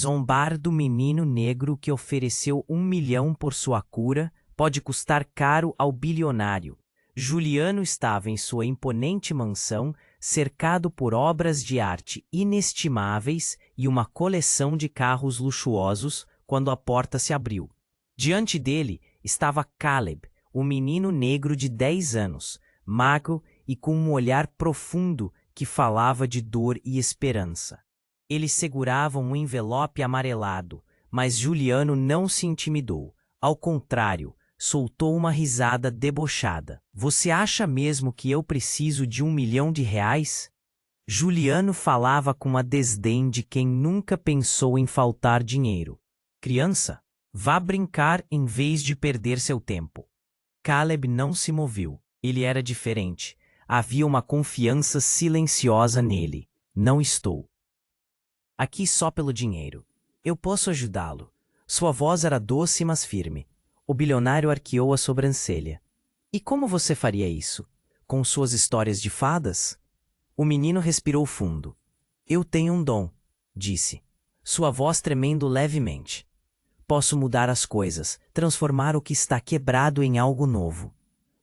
Zombar do menino negro que ofereceu 1 milhão por sua cura pode custar caro ao bilionário. Juliano estava em sua imponente mansão, cercado por obras de arte inestimáveis e uma coleção de carros luxuosos, quando a porta se abriu. Diante dele estava Caleb, o menino negro de 10 anos, magro e com um olhar profundo que falava de dor e esperança. Ele segurava um envelope amarelado, mas Juliano não se intimidou. Ao contrário, soltou uma risada debochada. Você acha mesmo que eu preciso de 1 milhão de reais? Juliano falava com a desdém de quem nunca pensou em faltar dinheiro. Criança, vá brincar em vez de perder seu tempo. Caleb não se moveu. Ele era diferente. Havia uma confiança silenciosa nele. Não estou aqui só pelo dinheiro. Eu posso ajudá-lo. Sua voz era doce, mas firme. O bilionário arqueou a sobrancelha. E como você faria isso? Com suas histórias de fadas? O menino respirou fundo. Eu tenho um dom, disse, sua voz tremendo levemente. Posso mudar as coisas, transformar o que está quebrado em algo novo.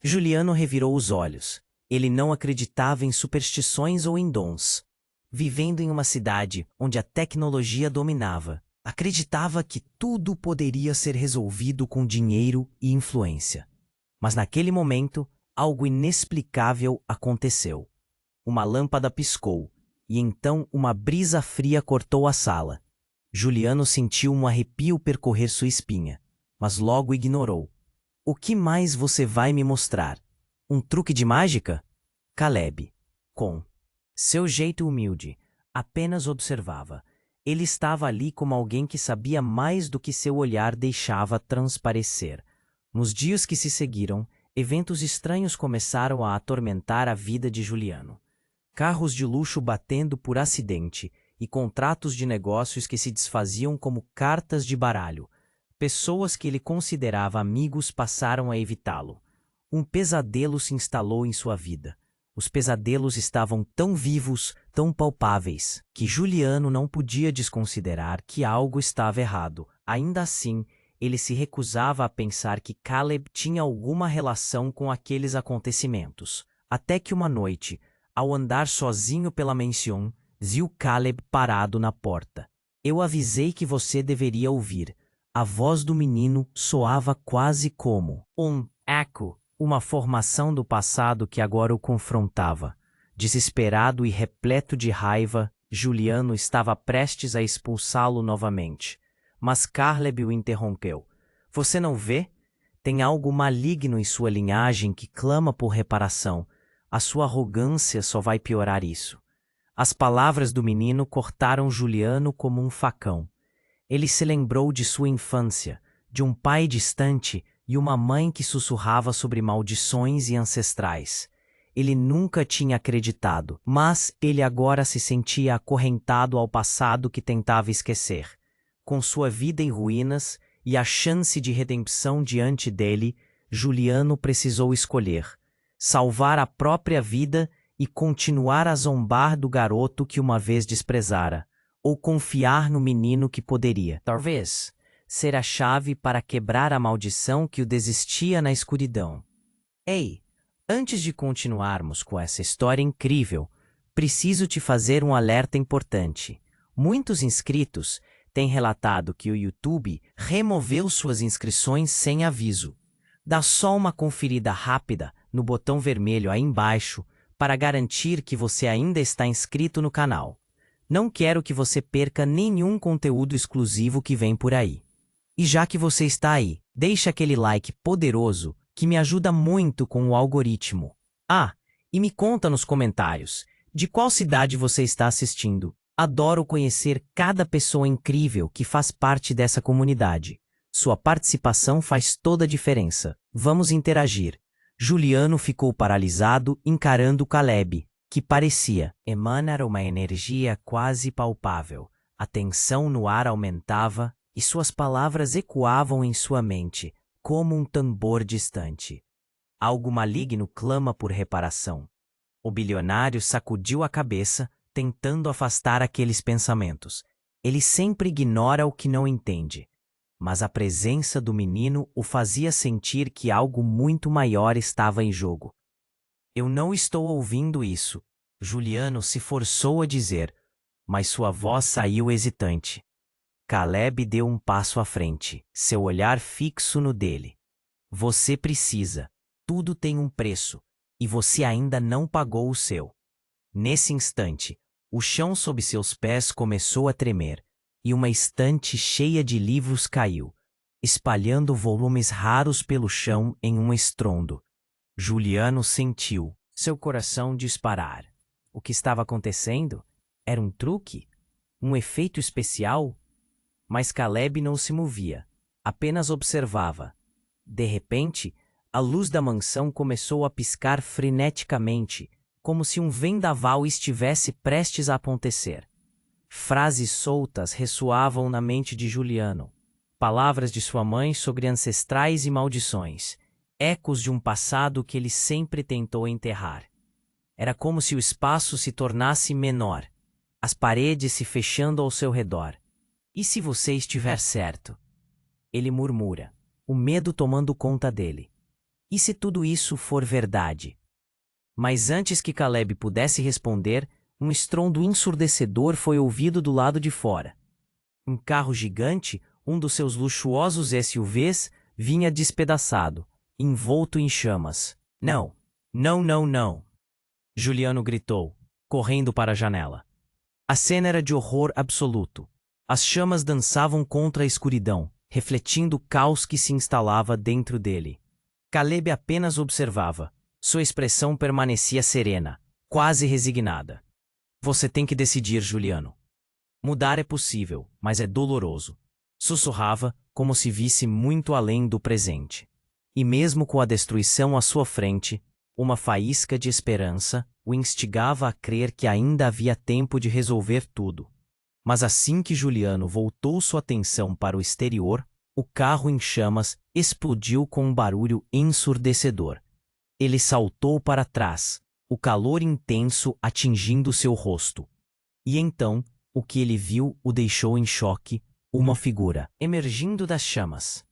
Juliano revirou os olhos. Ele não acreditava em superstições ou em dons. Vivendo em uma cidade onde a tecnologia dominava, acreditava que tudo poderia ser resolvido com dinheiro e influência. Mas naquele momento, algo inexplicável aconteceu. Uma lâmpada piscou, e então uma brisa fria cortou a sala. Juliano sentiu um arrepio percorrer sua espinha, mas logo ignorou. O que mais você vai me mostrar? Um truque de mágica? Caleb, com seu jeito humilde, apenas observava. Ele estava ali como alguém que sabia mais do que seu olhar deixava transparecer. Nos dias que se seguiram, eventos estranhos começaram a atormentar a vida de Juliano. Carros de luxo batendo por acidente e contratos de negócios que se desfaziam como cartas de baralho. Pessoas que ele considerava amigos passaram a evitá-lo. Um pesadelo se instalou em sua vida. Os pesadelos estavam tão vivos, tão palpáveis, que Juliano não podia desconsiderar que algo estava errado. Ainda assim, ele se recusava a pensar que Caleb tinha alguma relação com aqueles acontecimentos. Até que uma noite, ao andar sozinho pela mansão, viu Caleb parado na porta. Eu avisei que você deveria ouvir. A voz do menino soava quase como um eco. Uma formação do passado que agora o confrontava. Desesperado e repleto de raiva, Juliano estava prestes a expulsá-lo novamente. Mas Caleb o interrompeu. Você não vê? Tem algo maligno em sua linhagem que clama por reparação. A sua arrogância só vai piorar isso. As palavras do menino cortaram Juliano como um facão. Ele se lembrou de sua infância, de um pai distante e uma mãe que sussurrava sobre maldições e ancestrais. Ele nunca tinha acreditado, mas ele agora se sentia acorrentado ao passado que tentava esquecer. Com sua vida em ruínas e a chance de redenção diante dele, Juliano precisou escolher: salvar a própria vida e continuar a zombar do garoto que uma vez desprezara, ou confiar no menino que poderia, talvez, ser a chave para quebrar a maldição que o desistia na escuridão. Ei, antes de continuarmos com essa história incrível, preciso te fazer um alerta importante. Muitos inscritos têm relatado que o YouTube removeu suas inscrições sem aviso. Dá só uma conferida rápida no botão vermelho aí embaixo para garantir que você ainda está inscrito no canal. Não quero que você perca nenhum conteúdo exclusivo que vem por aí. E já que você está aí, deixa aquele like poderoso que me ajuda muito com o algoritmo. Ah, e me conta nos comentários de qual cidade você está assistindo. Adoro conhecer cada pessoa incrível que faz parte dessa comunidade. Sua participação faz toda a diferença. Vamos interagir. Juliano ficou paralisado encarando Caleb, que parecia emanar uma energia quase palpável. A tensão no ar aumentava e suas palavras ecoavam em sua mente, como um tambor distante. Algo maligno clama por reparação. O bilionário sacudiu a cabeça, tentando afastar aqueles pensamentos. Ele sempre ignora o que não entende, mas a presença do menino o fazia sentir que algo muito maior estava em jogo. Eu não estou ouvindo isso, Juliano se forçou a dizer, mas sua voz saiu hesitante. Caleb deu um passo à frente, seu olhar fixo no dele. Você precisa. Tudo tem um preço, e você ainda não pagou o seu. Nesse instante, o chão sob seus pés começou a tremer, e uma estante cheia de livros caiu, espalhando volumes raros pelo chão em um estrondo. Juliano sentiu seu coração disparar. O que estava acontecendo? Era um truque? Um efeito especial? Mas Caleb não se movia, apenas observava. De repente, a luz da mansão começou a piscar freneticamente, como se um vendaval estivesse prestes a acontecer. Frases soltas ressoavam na mente de Juliano. Palavras de sua mãe sobre ancestrais e maldições, ecos de um passado que ele sempre tentou enterrar. Era como se o espaço se tornasse menor, as paredes se fechando ao seu redor. E se você estiver certo? Ele murmura, o medo tomando conta dele. E se tudo isso for verdade? Mas antes que Caleb pudesse responder, um estrondo ensurdecedor foi ouvido do lado de fora. Um carro gigante, um dos seus luxuosos SUVs, vinha despedaçado, envolto em chamas. Não, não, não, não! Juliano gritou, correndo para a janela. A cena era de horror absoluto. As chamas dançavam contra a escuridão, refletindo o caos que se instalava dentro dele. Caleb apenas observava. Sua expressão permanecia serena, quase resignada. Você tem que decidir, Juliano. Mudar é possível, mas é doloroso. Sussurrava, como se visse muito além do presente. E mesmo com a destruição à sua frente, uma faísca de esperança o instigava a crer que ainda havia tempo de resolver tudo. Mas assim que Juliano voltou sua atenção para o exterior, o carro em chamas explodiu com um barulho ensurdecedor. Ele saltou para trás, o calor intenso atingindo seu rosto. E então, o que ele viu o deixou em choque, uma figura emergindo das chamas.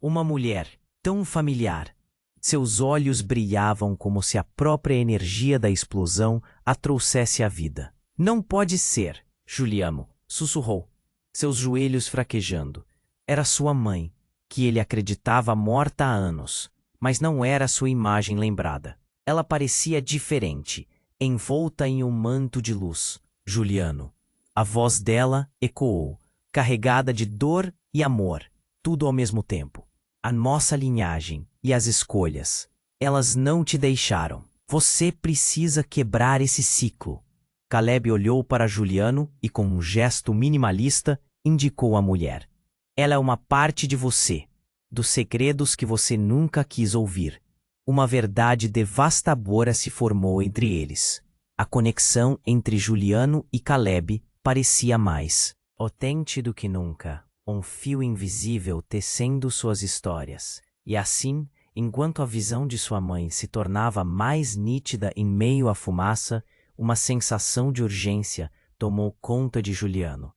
Uma mulher, tão familiar. Seus olhos brilhavam como se a própria energia da explosão a trouxesse à vida. Não pode ser, Juliano, sussurrou, seus joelhos fraquejando. Era sua mãe, que ele acreditava morta há anos, mas não era sua imagem lembrada. Ela parecia diferente, envolta em um manto de luz. Juliano. A voz dela ecoou, carregada de dor e amor, tudo ao mesmo tempo. A nossa linhagem e as escolhas, elas não te deixaram. Você precisa quebrar esse ciclo. Caleb olhou para Juliano e, com um gesto minimalista, indicou a mulher. Ela é uma parte de você, dos segredos que você nunca quis ouvir. Uma verdade devastadora se formou entre eles. A conexão entre Juliano e Caleb parecia mais potente do que nunca, um fio invisível tecendo suas histórias. E assim, enquanto a visão de sua mãe se tornava mais nítida em meio à fumaça, uma sensação de urgência tomou conta de Juliano.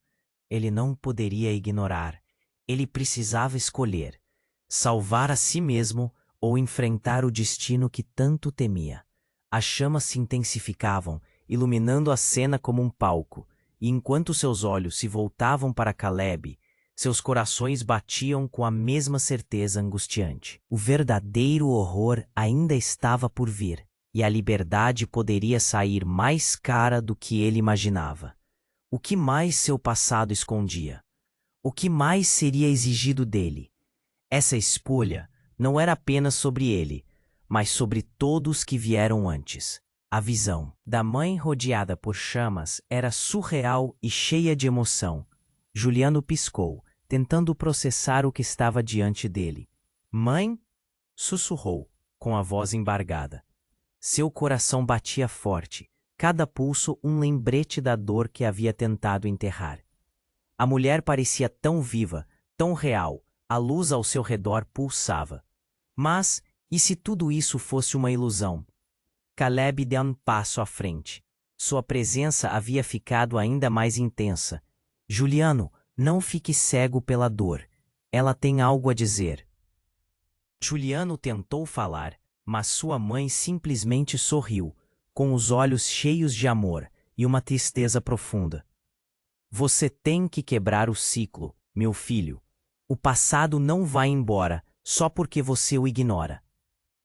Ele não poderia ignorar. Ele precisava escolher: salvar a si mesmo ou enfrentar o destino que tanto temia. As chamas se intensificavam, iluminando a cena como um palco, e enquanto seus olhos se voltavam para Caleb, seus corações batiam com a mesma certeza angustiante. O verdadeiro horror ainda estava por vir, e a liberdade poderia sair mais cara do que ele imaginava. O que mais seu passado escondia? O que mais seria exigido dele? Essa escolha não era apenas sobre ele, mas sobre todos que vieram antes. A visão da mãe rodeada por chamas era surreal e cheia de emoção. Juliano piscou, tentando processar o que estava diante dele. Mãe? Sussurrou, com a voz embargada. Seu coração batia forte, cada pulso um lembrete da dor que havia tentado enterrar. A mulher parecia tão viva, tão real, a luz ao seu redor pulsava. Mas, e se tudo isso fosse uma ilusão? Caleb deu um passo à frente. Sua presença havia ficado ainda mais intensa. Juliano, não fique cego pela dor. Ela tem algo a dizer. Juliano tentou falar, mas sua mãe simplesmente sorriu, com os olhos cheios de amor e uma tristeza profunda. Você tem que quebrar o ciclo, meu filho. O passado não vai embora só porque você o ignora.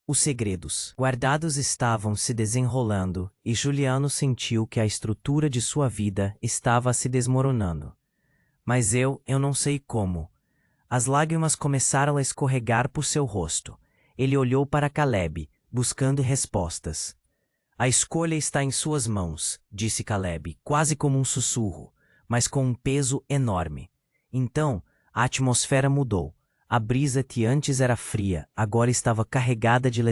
Os segredos guardados estavam se desenrolando e Juliano sentiu que a estrutura de sua vida estava se desmoronando. Mas eu não sei como. As lágrimas começaram a escorregar por seu rosto. Ele olhou para Caleb, buscando respostas. A escolha está em suas mãos, disse Caleb, quase como um sussurro, mas com um peso enorme. Então, a atmosfera mudou. A brisa que antes era fria, agora estava carregada de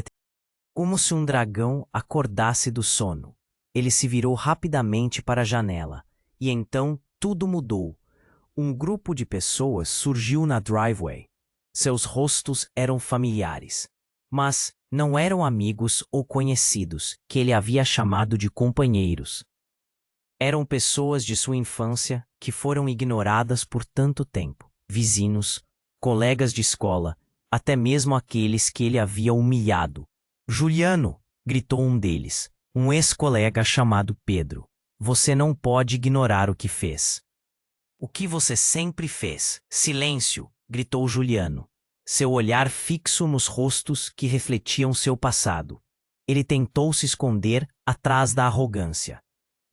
como se um dragão acordasse do sono. Ele se virou rapidamente para a janela. E então, tudo mudou. Um grupo de pessoas surgiu na driveway. Seus rostos eram familiares. Mas não eram amigos ou conhecidos, que ele havia chamado de companheiros. Eram pessoas de sua infância que foram ignoradas por tanto tempo. Vizinhos, colegas de escola, até mesmo aqueles que ele havia humilhado. Juliano, gritou um deles, um ex-colega chamado Pedro. Você não pode ignorar o que fez. O que você sempre fez. Silêncio, gritou Juliano, seu olhar fixo nos rostos que refletiam seu passado. Ele tentou se esconder atrás da arrogância.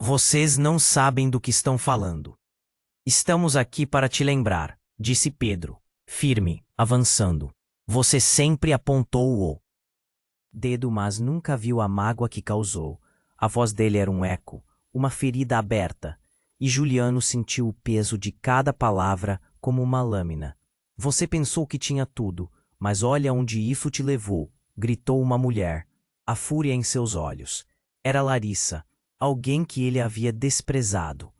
Vocês não sabem do que estão falando. Estamos aqui para te lembrar, disse Pedro, firme, avançando. Você sempre apontou o dedo, mas nunca viu a mágoa que causou. A voz dele era um eco, uma ferida aberta, e Juliano sentiu o peso de cada palavra como uma lâmina. Você pensou que tinha tudo, mas olha onde isso te levou, gritou uma mulher, a fúria em seus olhos. Era Larissa, alguém que ele havia desprezado.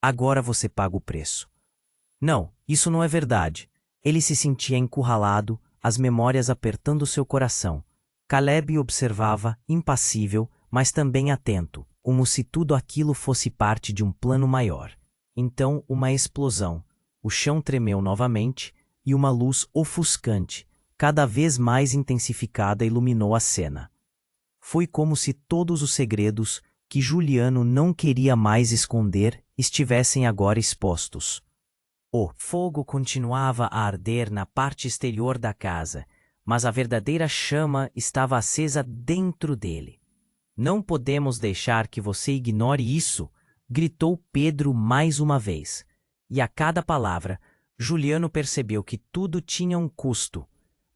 Agora você paga o preço. Não, isso não é verdade. Ele se sentia encurralado, as memórias apertando seu coração. Caleb observava, impassível, mas também atento, como se tudo aquilo fosse parte de um plano maior. Então, uma explosão. O chão tremeu novamente, e uma luz ofuscante, cada vez mais intensificada, iluminou a cena. Foi como se todos os segredos que Juliano não queria mais esconder estivessem agora expostos. O fogo continuava a arder na parte exterior da casa, mas a verdadeira chama estava acesa dentro dele. Não podemos deixar que você ignore isso, gritou Pedro mais uma vez. E a cada palavra, Juliano percebeu que tudo tinha um custo.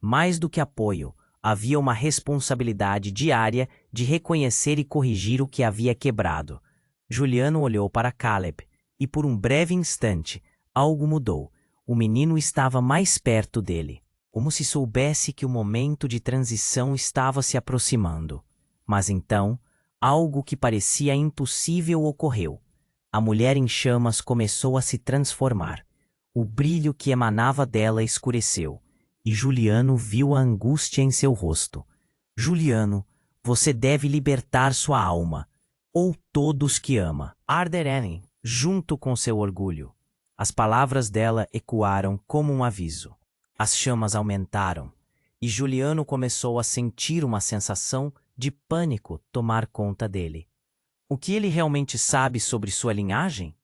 Mais do que apoio, havia uma responsabilidade diária de reconhecer e corrigir o que havia quebrado. Juliano olhou para Caleb, e por um breve instante, algo mudou. O menino estava mais perto dele, como se soubesse que o momento de transição estava se aproximando. Mas então, algo que parecia impossível ocorreu. A mulher em chamas começou a se transformar. O brilho que emanava dela escureceu, e Juliano viu a angústia em seu rosto. Juliano, você deve libertar sua alma, ou todos que ama. Arderen, junto com seu orgulho. As palavras dela ecoaram como um aviso. As chamas aumentaram, e Juliano começou a sentir uma sensação de pânico tomar conta dele. O que ele realmente sabe sobre sua linhagem?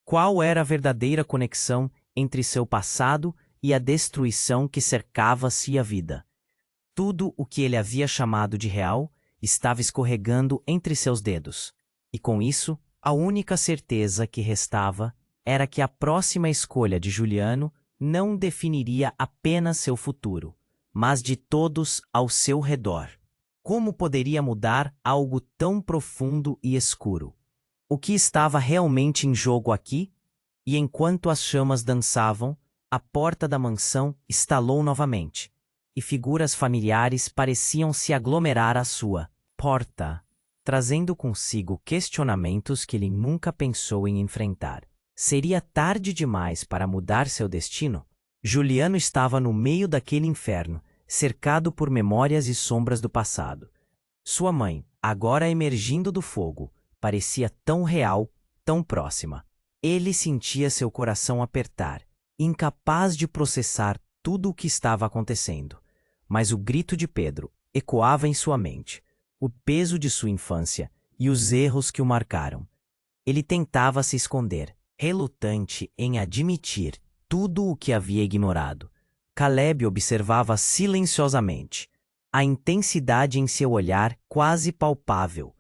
Qual era a verdadeira conexão entre seu passado e a destruição que cercava-se a vida? Tudo o que ele havia chamado de real estava escorregando entre seus dedos. E com isso, a única certeza que restava era que a próxima escolha de Juliano não definiria apenas seu futuro, mas de todos ao seu redor. Como poderia mudar algo tão profundo e escuro? O que estava realmente em jogo aqui? E enquanto as chamas dançavam, a porta da mansão estalou novamente, e figuras familiares pareciam se aglomerar à sua porta, trazendo consigo questionamentos que ele nunca pensou em enfrentar. Seria tarde demais para mudar seu destino? Juliano estava no meio daquele inferno, cercado por memórias e sombras do passado. Sua mãe, agora emergindo do fogo, parecia tão real, tão próxima. Ele sentia seu coração apertar, incapaz de processar tudo o que estava acontecendo. Mas o grito de Pedro ecoava em sua mente, o peso de sua infância e os erros que o marcaram. Ele tentava se esconder, relutante em admitir tudo o que havia ignorado. Caleb observava silenciosamente, a intensidade em seu olhar quase palpável,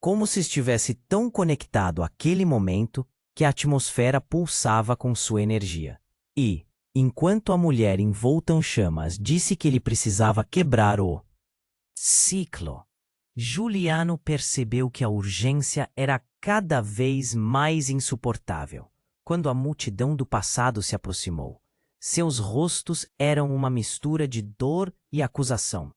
como se estivesse tão conectado àquele momento que a atmosfera pulsava com sua energia. E, enquanto a mulher envolta em chamas disse que ele precisava quebrar o ciclo, Juliano percebeu que a urgência era cada vez mais insuportável. Quando a multidão do passado se aproximou, seus rostos eram uma mistura de dor e acusação.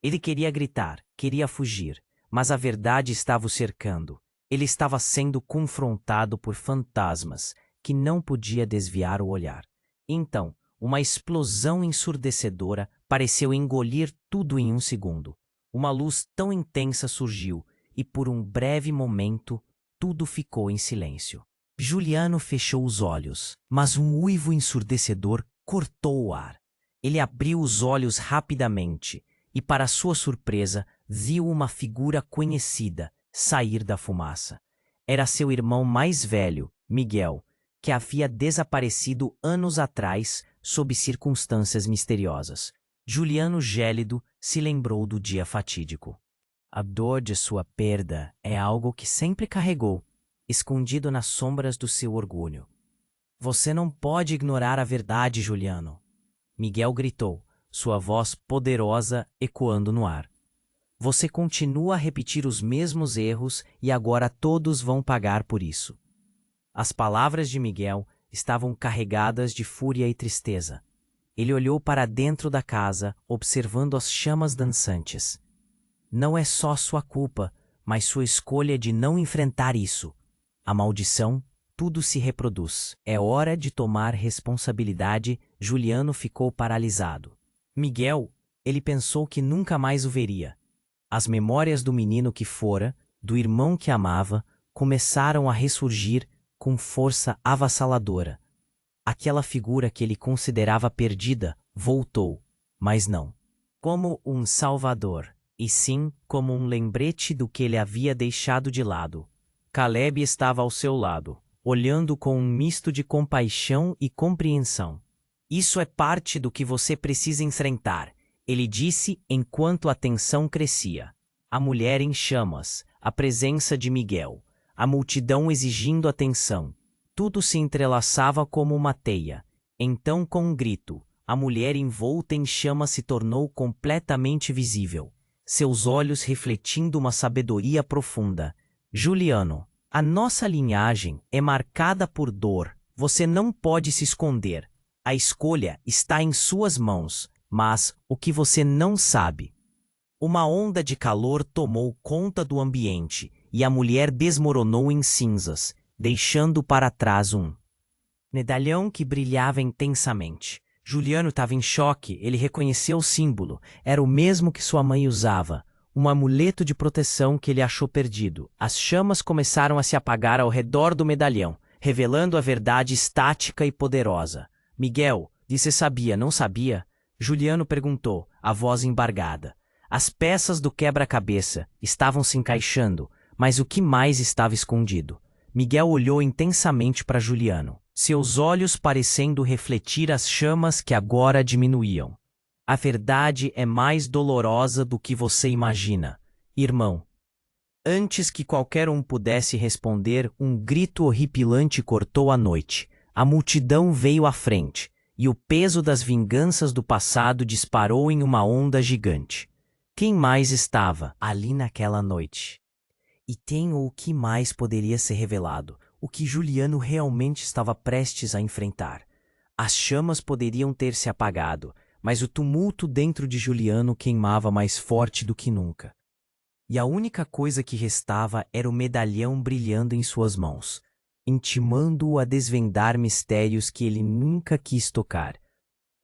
Ele queria gritar, queria fugir, mas a verdade estava o cercando. Ele estava sendo confrontado por fantasmas que não podia desviar o olhar. Então, uma explosão ensurdecedora pareceu engolir tudo em um segundo. Uma luz tão intensa surgiu e, por um breve momento, tudo ficou em silêncio. Juliano fechou os olhos, mas um uivo ensurdecedor cortou o ar. Ele abriu os olhos rapidamente e, para sua surpresa, viu uma figura conhecida sair da fumaça. Era seu irmão mais velho, Miguel, que havia desaparecido anos atrás sob circunstâncias misteriosas. Juliano, gélido, se lembrou do dia fatídico. A dor de sua perda é algo que sempre carregou, escondido nas sombras do seu orgulho. Você não pode ignorar a verdade, Juliano. Miguel gritou, sua voz poderosa ecoando no ar. Você continua a repetir os mesmos erros e agora todos vão pagar por isso. As palavras de Miguel estavam carregadas de fúria e tristeza. Ele olhou para dentro da casa, observando as chamas dançantes. Não é só sua culpa, mas sua escolha de não enfrentar isso. A maldição, tudo se reproduz. É hora de tomar responsabilidade. Juliano ficou paralisado. Miguel, ele pensou que nunca mais o veria. As memórias do menino que fora, do irmão que amava, começaram a ressurgir com força avassaladora. Aquela figura que ele considerava perdida voltou, mas não como um salvador, e sim como um lembrete do que ele havia deixado de lado. Caleb estava ao seu lado, olhando com um misto de compaixão e compreensão. Isso é parte do que você precisa enfrentar, ele disse enquanto a tensão crescia. A mulher em chamas, a presença de Miguel, a multidão exigindo atenção. Tudo se entrelaçava como uma teia. Então, com um grito, a mulher envolta em chamas se tornou completamente visível, seus olhos refletindo uma sabedoria profunda. Juliano, a nossa linhagem é marcada por dor. Você não pode se esconder. A escolha está em suas mãos, mas o que você não sabe. Uma onda de calor tomou conta do ambiente e a mulher desmoronou em cinzas, deixando para trás um medalhão que brilhava intensamente. Juliano estava em choque, ele reconheceu o símbolo. Era o mesmo que sua mãe usava, um amuleto de proteção que ele achou perdido. As chamas começaram a se apagar ao redor do medalhão, revelando a verdade estática e poderosa. Miguel, você sabia, não sabia? Juliano perguntou, a voz embargada. As peças do quebra-cabeça estavam se encaixando, mas o que mais estava escondido? Miguel olhou intensamente para Juliano, seus olhos parecendo refletir as chamas que agora diminuíam. A verdade é mais dolorosa do que você imagina, irmão. Antes que qualquer um pudesse responder, um grito horripilante cortou a noite. A multidão veio à frente, e o peso das vinganças do passado disparou em uma onda gigante. Quem mais estava ali naquela noite? E o que mais poderia ser revelado, o que Juliano realmente estava prestes a enfrentar. As chamas poderiam ter se apagado, mas o tumulto dentro de Juliano queimava mais forte do que nunca. E a única coisa que restava era o medalhão brilhando em suas mãos, intimando-o a desvendar mistérios que ele nunca quis tocar.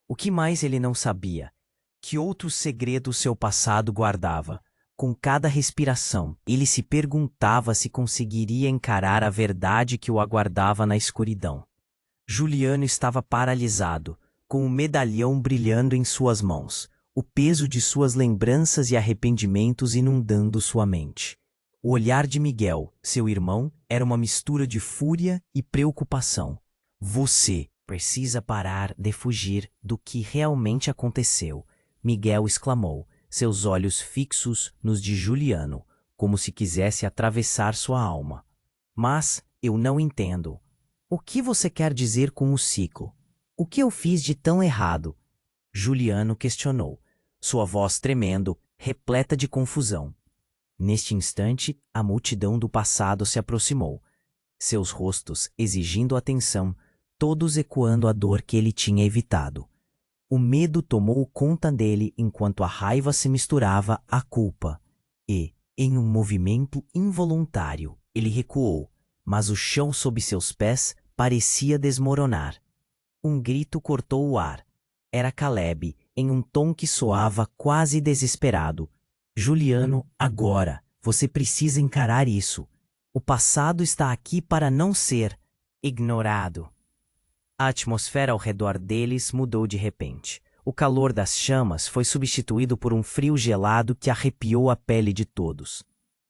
O que mais ele não sabia? Que outros segredos seu passado guardava? com cada respiração. Ele se perguntava se conseguiria encarar a verdade que o aguardava na escuridão. Juliano estava paralisado, com o medalhão brilhando em suas mãos, o peso de suas lembranças e arrependimentos inundando sua mente. O olhar de Miguel, seu irmão, era uma mistura de fúria e preocupação. Você precisa parar de fugir do que realmente aconteceu, Miguel exclamou, seus olhos fixos nos de Juliano, como se quisesse atravessar sua alma. Mas eu não entendo. O que você quer dizer com o ciclo? O que eu fiz de tão errado? Juliano questionou, sua voz tremendo, repleta de confusão. Neste instante, a multidão do passado se aproximou, seus rostos exigindo atenção, todos ecoando a dor que ele tinha evitado. O medo tomou conta dele enquanto a raiva se misturava à culpa. E, em um movimento involuntário, ele recuou, mas o chão sob seus pés parecia desmoronar. Um grito cortou o ar. Era Caleb, em um tom que soava quase desesperado. Juliano, agora, você precisa encarar isso. O passado está aqui para não ser ignorado. A atmosfera ao redor deles mudou de repente. O calor das chamas foi substituído por um frio gelado que arrepiou a pele de todos.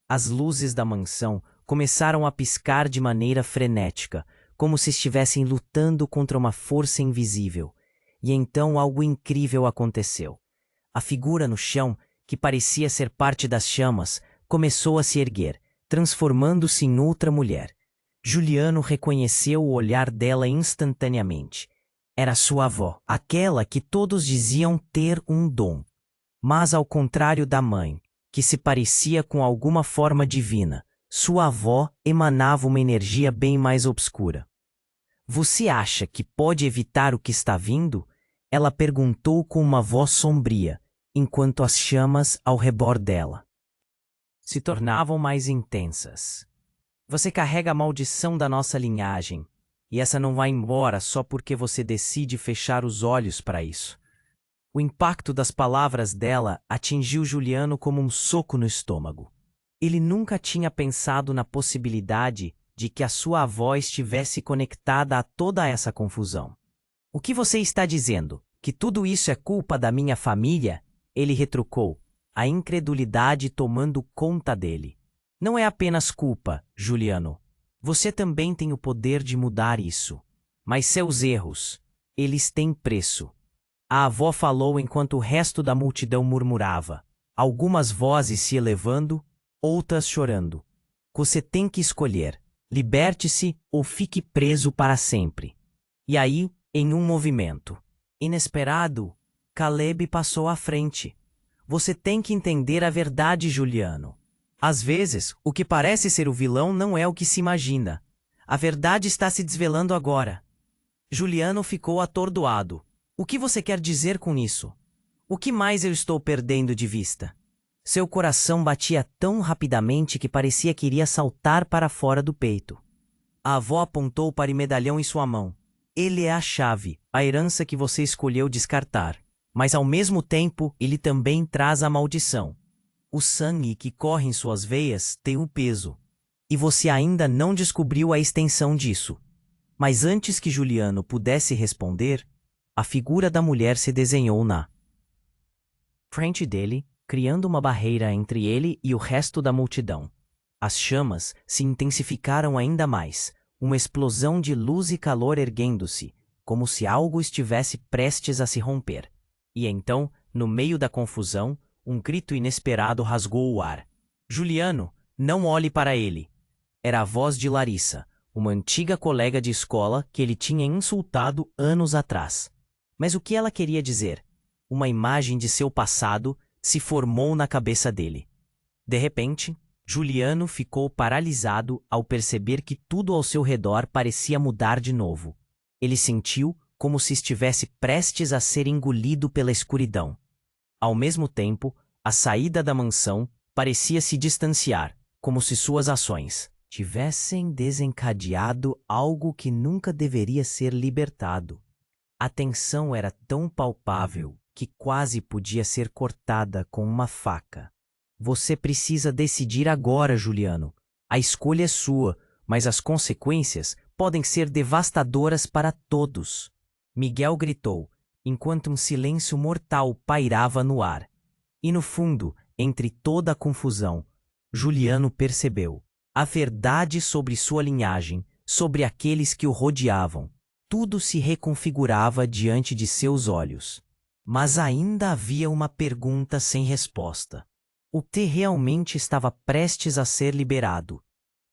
As luzes da mansão começaram a piscar de maneira frenética, como se estivessem lutando contra uma força invisível. E então algo incrível aconteceu. A figura no chão, que parecia ser parte das chamas, começou a se erguer, transformando-se em outra mulher. Juliano reconheceu o olhar dela instantaneamente. Era sua avó, aquela que todos diziam ter um dom. Mas ao contrário da mãe, que se parecia com alguma forma divina, sua avó emanava uma energia bem mais obscura. Você acha que pode evitar o que está vindo? Ela perguntou com uma voz sombria, enquanto as chamas ao redor dela se tornavam mais intensas. Você carrega a maldição da nossa linhagem, e essa não vai embora só porque você decide fechar os olhos para isso. O impacto das palavras dela atingiu Juliano como um soco no estômago. Ele nunca tinha pensado na possibilidade de que a sua avó estivesse conectada a toda essa confusão. O que você está dizendo? Que tudo isso é culpa da minha família? Ele retrucou, a incredulidade tomando conta dele. Não é apenas culpa, Juliano. Você também tem o poder de mudar isso. Mas seus erros, eles têm preço. A avó falou enquanto o resto da multidão murmurava, algumas vozes se elevando, outras chorando. Você tem que escolher, liberte-se ou fique preso para sempre. E aí, em um movimento inesperado, Caleb passou à frente. Você tem que entender a verdade, Juliano. Às vezes, o que parece ser o vilão não é o que se imagina. A verdade está se desvelando agora. Juliano ficou atordoado. O que você quer dizer com isso? O que mais eu estou perdendo de vista? Seu coração batia tão rapidamente que parecia que iria saltar para fora do peito. A avó apontou para o medalhão em sua mão. Ele é a chave, a herança que você escolheu descartar. Mas ao mesmo tempo, ele também traz a maldição. O sangue que corre em suas veias tem um peso. E você ainda não descobriu a extensão disso. Mas antes que Juliano pudesse responder, a figura da mulher se desenhou na frente dele, criando uma barreira entre ele e o resto da multidão. As chamas se intensificaram ainda mais, uma explosão de luz e calor erguendo-se, como se algo estivesse prestes a se romper. E então, no meio da confusão, um grito inesperado rasgou o ar. Juliano, não olhe para ele. Era a voz de Larissa, uma antiga colega de escola que ele tinha insultado anos atrás. Mas o que ela queria dizer? Uma imagem de seu passado se formou na cabeça dele. De repente, Juliano ficou paralisado ao perceber que tudo ao seu redor parecia mudar de novo. Ele sentiu como se estivesse prestes a ser engolido pela escuridão. Ao mesmo tempo, a saída da mansão parecia se distanciar, como se suas ações tivessem desencadeado algo que nunca deveria ser libertado. A tensão era tão palpável que quase podia ser cortada com uma faca. Você precisa decidir agora, Juliano. A escolha é sua, mas as consequências podem ser devastadoras para todos. Miguel gritou, enquanto um silêncio mortal pairava no ar. E no fundo, entre toda a confusão, Juliano percebeu a verdade sobre sua linhagem, sobre aqueles que o rodeavam. Tudo se reconfigurava diante de seus olhos. Mas ainda havia uma pergunta sem resposta. O que realmente estava prestes a ser liberado?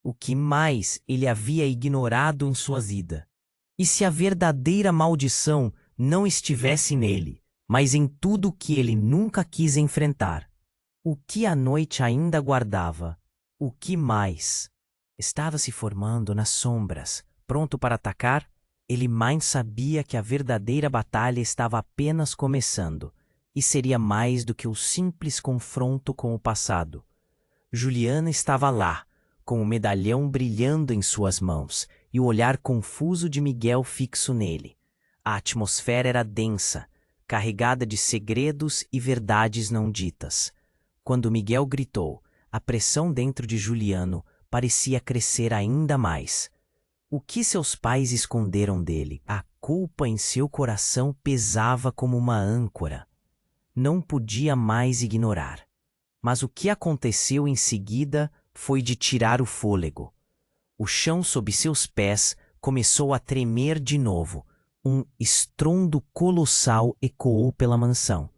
O que mais ele havia ignorado em sua vida? E se a verdadeira maldição não estivesse nele, mas em tudo que ele nunca quis enfrentar? O que a noite ainda guardava? O que mais? Estava se formando nas sombras, pronto para atacar? Ele mais sabia que a verdadeira batalha estava apenas começando, e seria mais do que o simples confronto com o passado. Juliana estava lá, com o medalhão brilhando em suas mãos e o olhar confuso de Miguel fixo nele. A atmosfera era densa, carregada de segredos e verdades não ditas. Quando Miguel gritou, a pressão dentro de Juliano parecia crescer ainda mais. O que seus pais esconderam dele? A culpa em seu coração pesava como uma âncora. Não podia mais ignorar. Mas o que aconteceu em seguida foi de tirar o fôlego. O chão sob seus pés começou a tremer de novo. Um estrondo colossal ecoou pela mansão.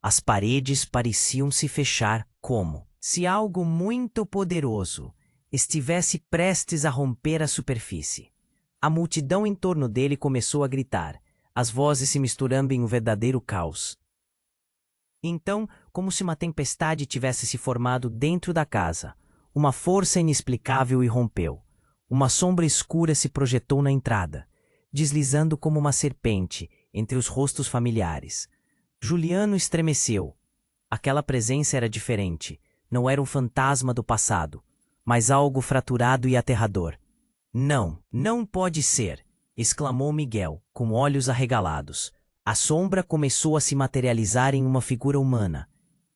As paredes pareciam se fechar como se algo muito poderoso estivesse prestes a romper a superfície. A multidão em torno dele começou a gritar, as vozes se misturando em um verdadeiro caos. Então, como se uma tempestade tivesse se formado dentro da casa, uma força inexplicável irrompeu. Uma sombra escura se projetou na entrada, deslizando como uma serpente entre os rostos familiares. Juliano estremeceu. Aquela presença era diferente. Não era um fantasma do passado, mas algo fraturado e aterrador. Não, não pode ser! Exclamou Miguel, com olhos arregalados. A sombra começou a se materializar em uma figura humana.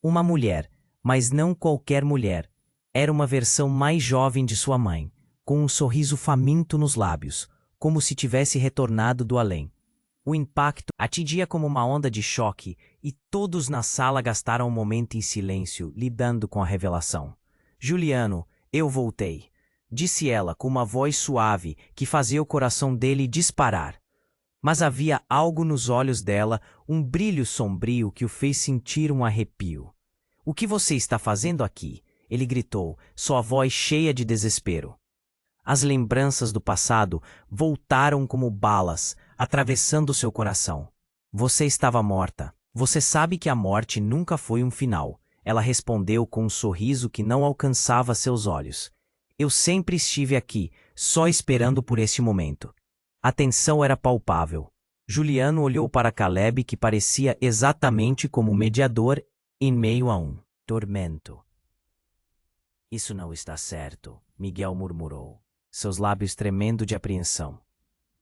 Uma mulher, mas não qualquer mulher. Era uma versão mais jovem de sua mãe, com um sorriso faminto nos lábios, como se tivesse retornado do além. O impacto atingia como uma onda de choque e todos na sala gastaram um momento em silêncio, lidando com a revelação. Juliano, eu voltei, disse ela com uma voz suave que fazia o coração dele disparar. Mas havia algo nos olhos dela, um brilho sombrio que o fez sentir um arrepio. O que você está fazendo aqui? Ele gritou, sua voz cheia de desespero. As lembranças do passado voltaram como balas, atravessando seu coração. Você estava morta. Você sabe que a morte nunca foi um final. Ela respondeu com um sorriso que não alcançava seus olhos. Eu sempre estive aqui, só esperando por este momento. A tensão era palpável. Juliano olhou para Caleb, que parecia exatamente como um mediador em meio a um tormento. Isso não está certo, Miguel murmurou, seus lábios tremendo de apreensão.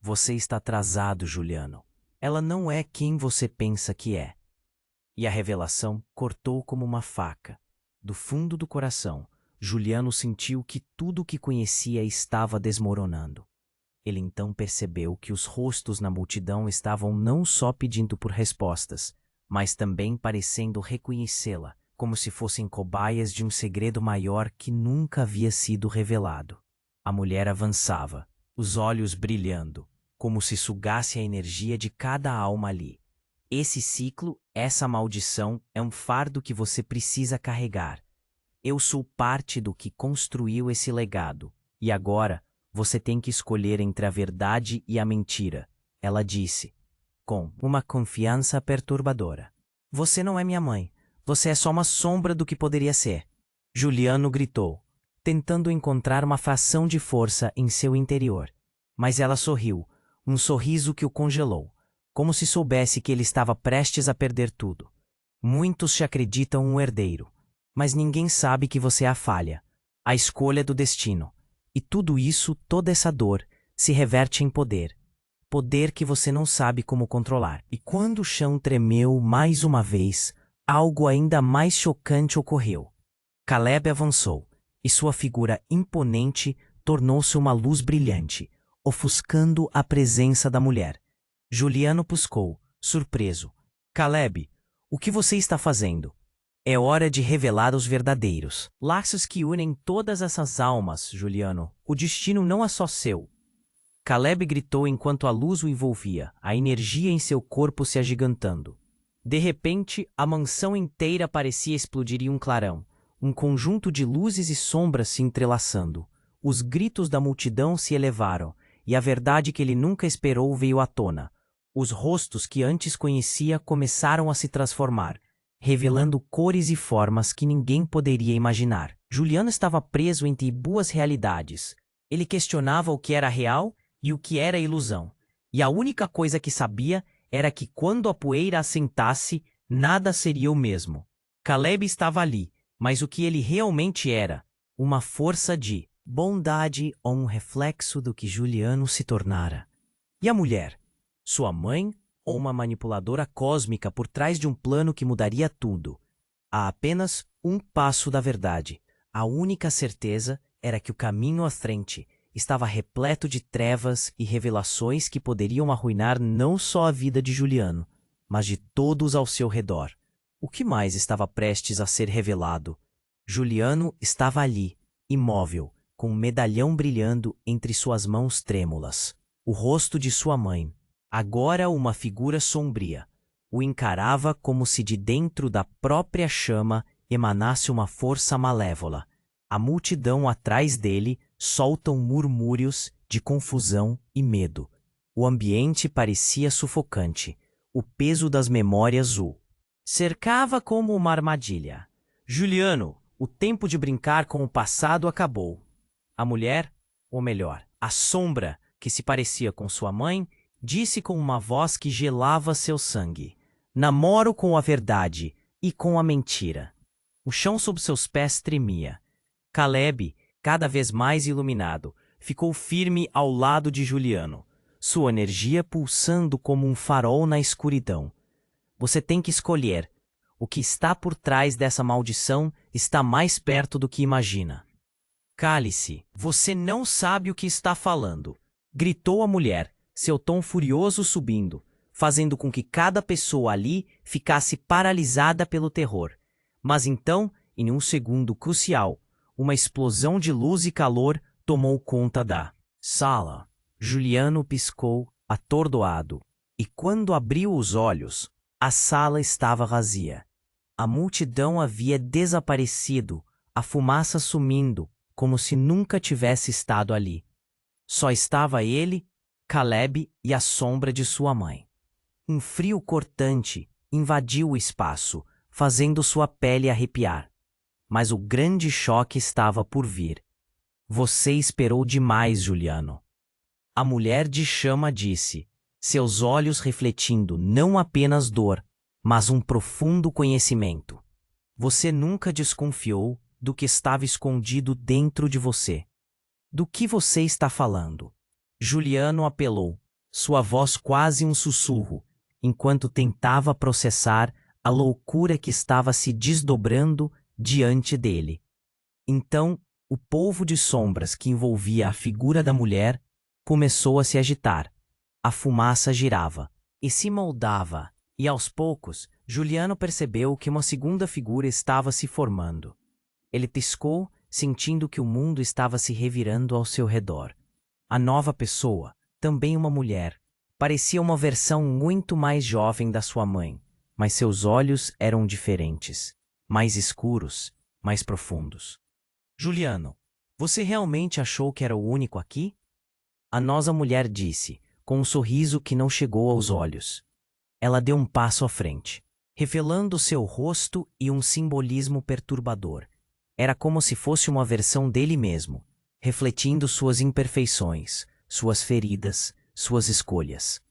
Você está atrasado, Juliano. Ela não é quem você pensa que é. E a revelação cortou como uma faca. Do fundo do coração, Juliano sentiu que tudo o que conhecia estava desmoronando. Ele então percebeu que os rostos na multidão estavam não só pedindo por respostas, mas também parecendo reconhecê-la, como se fossem cobaias de um segredo maior que nunca havia sido revelado. A mulher avançava, os olhos brilhando, como se sugasse a energia de cada alma ali. Esse ciclo, essa maldição, é um fardo que você precisa carregar. Eu sou parte do que construiu esse legado, e agora você tem que escolher entre a verdade e a mentira, ela disse, com uma confiança perturbadora. Você não é minha mãe, você é só uma sombra do que poderia ser. Juliano gritou, tentando encontrar uma fração de força em seu interior. Mas ela sorriu, um sorriso que o congelou, como se soubesse que ele estava prestes a perder tudo. Muitos te acreditam um herdeiro, mas ninguém sabe que você é a falha, a escolha do destino. E tudo isso, toda essa dor, se reverte em poder. Poder que você não sabe como controlar. E quando o chão tremeu mais uma vez, algo ainda mais chocante ocorreu. Caleb avançou, e sua figura imponente tornou-se uma luz brilhante, ofuscando a presença da mulher. Juliano buscou, surpreso. Caleb, o que você está fazendo? É hora de revelar os verdadeiros laços que unem todas essas almas, Juliano. O destino não é só seu. Caleb gritou enquanto a luz o envolvia, a energia em seu corpo se agigantando. De repente, a mansão inteira parecia explodir em um clarão, um conjunto de luzes e sombras se entrelaçando. Os gritos da multidão se elevaram, e a verdade que ele nunca esperou veio à tona. Os rostos que antes conhecia começaram a se transformar, revelando cores e formas que ninguém poderia imaginar. Juliano estava preso entre duas realidades. Ele questionava o que era real e o que era ilusão. E a única coisa que sabia era que quando a poeira assentasse, nada seria o mesmo. Caleb estava ali, mas o que ele realmente era? Uma força de bondade ou um reflexo do que Juliano se tornara. E a mulher? Sua mãe ou uma manipuladora cósmica por trás de um plano que mudaria tudo? Há apenas um passo da verdade. A única certeza era que o caminho à frente estava repleto de trevas e revelações que poderiam arruinar não só a vida de Juliano, mas de todos ao seu redor. O que mais estava prestes a ser revelado? Juliano estava ali, imóvel, com um medalhão brilhando entre suas mãos trêmulas. O rosto de sua mãe, agora uma figura sombria, o encarava como se de dentro da própria chama emanasse uma força malévola. A multidão atrás dele soltam murmúrios de confusão e medo. O ambiente parecia sufocante. O peso das memórias o cercava como uma armadilha. Juliano, o tempo de brincar com o passado acabou. A mulher, ou melhor, a sombra que se parecia com sua mãe, disse com uma voz que gelava seu sangue: namoro com a verdade e com a mentira. O chão sob seus pés tremia. Caleb, cada vez mais iluminado, ficou firme ao lado de Juliano, sua energia pulsando como um farol na escuridão. Você tem que escolher. O que está por trás dessa maldição está mais perto do que imagina. Cale-se, você não sabe o que está falando, gritou a mulher, seu tom furioso subindo, fazendo com que cada pessoa ali ficasse paralisada pelo terror. Mas então, em um segundo crucial, uma explosão de luz e calor tomou conta da sala. Juliano piscou, atordoado, e quando abriu os olhos, a sala estava vazia. A multidão havia desaparecido, a fumaça sumindo, como se nunca tivesse estado ali. Só estava ele, Caleb e a sombra de sua mãe. Um frio cortante invadiu o espaço, fazendo sua pele arrepiar. Mas o grande choque estava por vir. Você esperou demais, Juliano. A mulher de chama disse, seus olhos refletindo não apenas dor, mas um profundo conhecimento. Você nunca desconfiou do que estava escondido dentro de você. Do que você está falando? Juliano apelou, sua voz quase um sussurro, enquanto tentava processar a loucura que estava se desdobrando diante dele. Então, o polvo de sombras que envolvia a figura da mulher começou a se agitar. A fumaça girava e se moldava, e aos poucos, Juliano percebeu que uma segunda figura estava se formando. Ele piscou, sentindo que o mundo estava se revirando ao seu redor. A nova pessoa, também uma mulher, parecia uma versão muito mais jovem da sua mãe, mas seus olhos eram diferentes. Mais escuros, mais profundos. Juliano, você realmente achou que era o único aqui? A nossa mulher disse, com um sorriso que não chegou aos olhos. Ela deu um passo à frente, revelando seu rosto e um simbolismo perturbador. Era como se fosse uma versão dele mesmo, refletindo suas imperfeições, suas feridas, suas escolhas.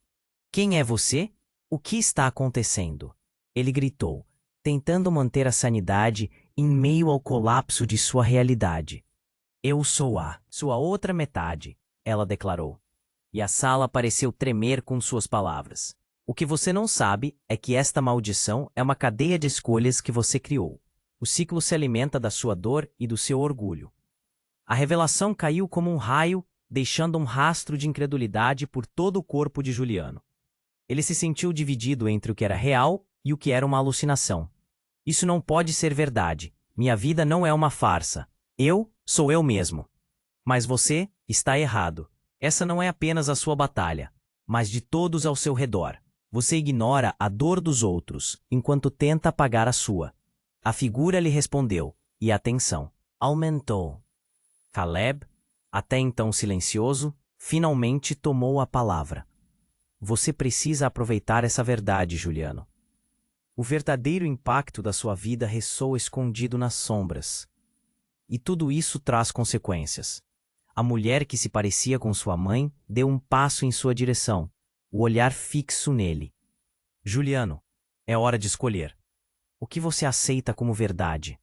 Quem é você? O que está acontecendo? Ele gritou, tentando manter a sanidade em meio ao colapso de sua realidade. Eu sou a sua outra metade, ela declarou. E a sala pareceu tremer com suas palavras. O que você não sabe é que esta maldição é uma cadeia de escolhas que você criou. O ciclo se alimenta da sua dor e do seu orgulho. A revelação caiu como um raio, deixando um rastro de incredulidade por todo o corpo de Juliano. Ele se sentiu dividido entre o que era real e o que era uma alucinação. Isso não pode ser verdade. Minha vida não é uma farsa. Eu sou eu mesmo. Mas você está errado. Essa não é apenas a sua batalha, mas de todos ao seu redor. Você ignora a dor dos outros, enquanto tenta apagar a sua. A figura lhe respondeu, e a tensão aumentou. Caleb, até então silencioso, finalmente tomou a palavra. Você precisa aproveitar essa verdade, Juliano. O verdadeiro impacto da sua vida ressoa escondido nas sombras. E tudo isso traz consequências. A mulher que se parecia com sua mãe deu um passo em sua direção, o olhar fixo nele. Juliano, é hora de escolher. O que você aceita como verdade?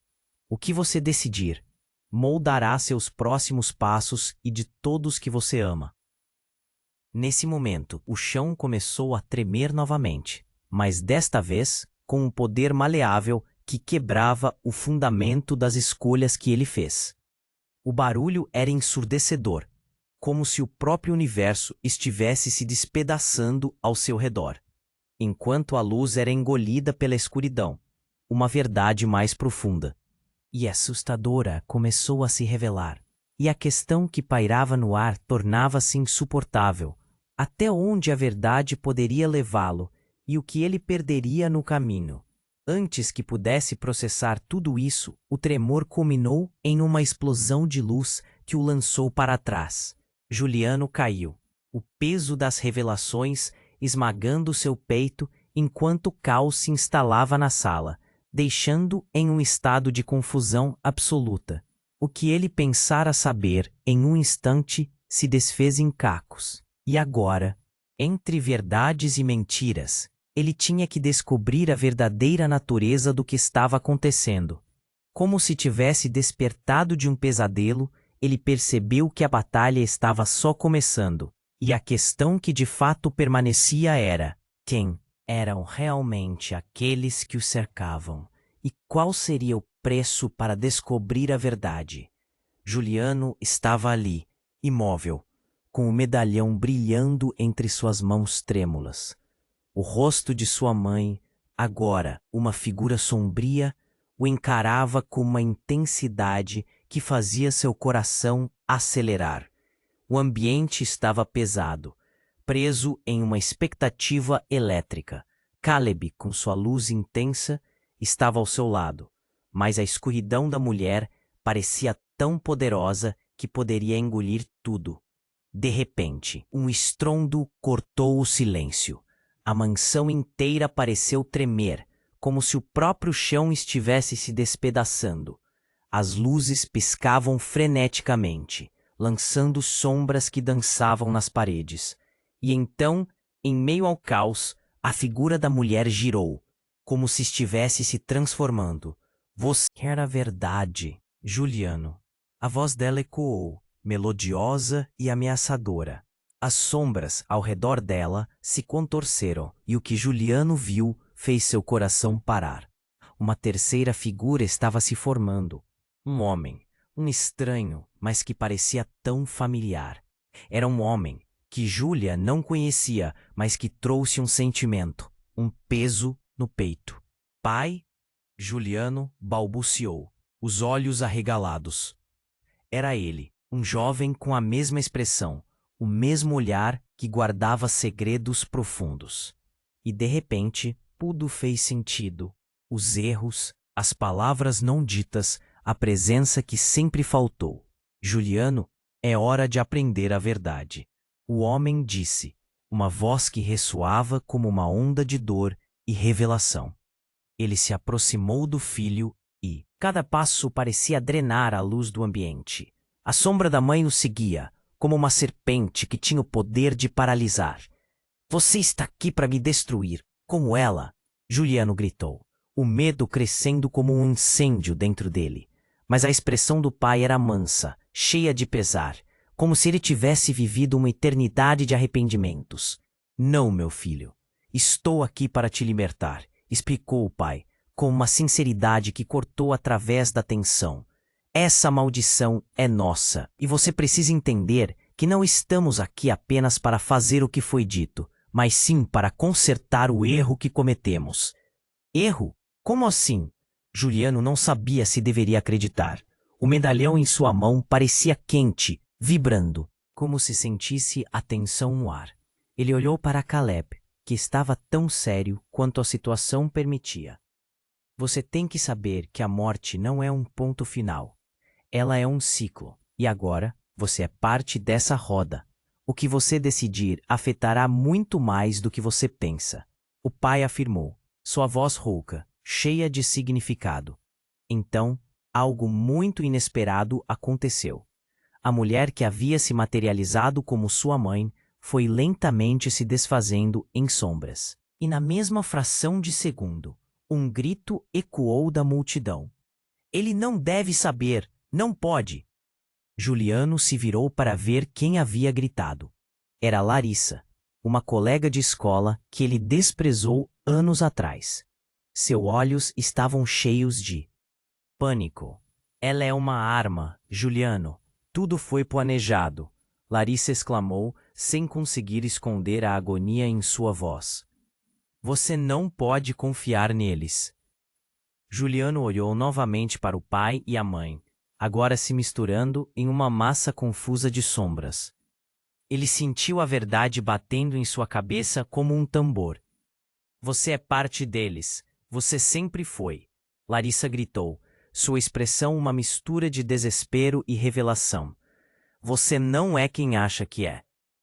O que você decidir moldará seus próximos passos e de todos que você ama. Nesse momento, o chão começou a tremer novamente, mas desta vez com um poder maleável que quebrava o fundamento das escolhas que ele fez. O barulho era ensurdecedor, como se o próprio universo estivesse se despedaçando ao seu redor, enquanto a luz era engolida pela escuridão, uma verdade mais profunda e assustadora começou a se revelar, e a questão que pairava no ar tornava-se insuportável. Até onde a verdade poderia levá-lo e o que ele perderia no caminho? Antes que pudesse processar tudo isso, o tremor culminou em uma explosão de luz que o lançou para trás. Juliano caiu, o peso das revelações esmagando seu peito enquanto o caos se instalava na sala, deixando em um estado de confusão absoluta. O que ele pensara saber em um instante se desfez em cacos. E agora, entre verdades e mentiras, ele tinha que descobrir a verdadeira natureza do que estava acontecendo. Como se tivesse despertado de um pesadelo, ele percebeu que a batalha estava só começando, e a questão que de fato permanecia era: quem eram realmente aqueles que o cercavam? E qual seria o preço para descobrir a verdade? Juliano estava ali, imóvel, com o medalhão brilhando entre suas mãos trêmulas. O rosto de sua mãe, agora uma figura sombria, o encarava com uma intensidade que fazia seu coração acelerar. O ambiente estava pesado, preso em uma expectativa elétrica. Caleb, com sua luz intensa, estava ao seu lado, mas a escuridão da mulher parecia tão poderosa que poderia engolir tudo. De repente, um estrondo cortou o silêncio. A mansão inteira pareceu tremer, como se o próprio chão estivesse se despedaçando. As luzes piscavam freneticamente, lançando sombras que dançavam nas paredes. E então, em meio ao caos, a figura da mulher girou, como se estivesse se transformando. Você quer a verdade, Juliano. A voz dela ecoou, melodiosa e ameaçadora. As sombras ao redor dela se contorceram e o que Juliano viu fez seu coração parar. Uma terceira figura estava se formando. Um homem, um estranho, mas que parecia tão familiar. Era um homem que Júlia não conhecia, mas que trouxe um sentimento, um peso no peito. Pai? Juliano balbuciou, os olhos arregalados. Era ele, um jovem com a mesma expressão, o mesmo olhar que guardava segredos profundos. E de repente, tudo fez sentido. Os erros, as palavras não ditas, a presença que sempre faltou. Juliano, é hora de aprender a verdade. O homem disse, uma voz que ressoava como uma onda de dor e revelação. Ele se aproximou do filho e, cada passo parecia drenar a luz do ambiente. A sombra da mãe o seguia, como uma serpente que tinha o poder de paralisar. Você está aqui para me destruir, como ela, Juliano gritou, o medo crescendo como um incêndio dentro dele. Mas a expressão do pai era mansa, cheia de pesar, como se ele tivesse vivido uma eternidade de arrependimentos. Não, meu filho. Estou aqui para te libertar, explicou o pai, com uma sinceridade que cortou através da tensão. Essa maldição é nossa, e você precisa entender que não estamos aqui apenas para fazer o que foi dito, mas sim para consertar o erro que cometemos. Erro? Como assim? Juliano não sabia se deveria acreditar. O medalhão em sua mão parecia quente, vibrando, como se sentisse a tensão no ar. Ele olhou para Caleb, que estava tão sério quanto a situação permitia. Você tem que saber que a morte não é um ponto final. Ela é um ciclo, e agora você é parte dessa roda. O que você decidir afetará muito mais do que você pensa. O pai afirmou, sua voz rouca, cheia de significado. Então, algo muito inesperado aconteceu. A mulher que havia se materializado como sua mãe foi lentamente se desfazendo em sombras. E na mesma fração de segundo, um grito ecoou da multidão. Ele não deve saber, não pode. Juliano se virou para ver quem havia gritado. Era Larissa, uma colega de escola que ele desprezou anos atrás. Seus olhos estavam cheios de pânico. Ela é uma arma, Juliano. Tudo foi planejado. Larissa exclamou, sem conseguir esconder a agonia em sua voz. Você não pode confiar neles. Juliano olhou novamente para o pai e a mãe, agora se misturando em uma massa confusa de sombras. Ele sentiu a verdade batendo em sua cabeça como um tambor. Você é parte deles. Você sempre foi. Larissa gritou, sua expressão uma mistura de desespero e revelação. Você não é quem acha que é.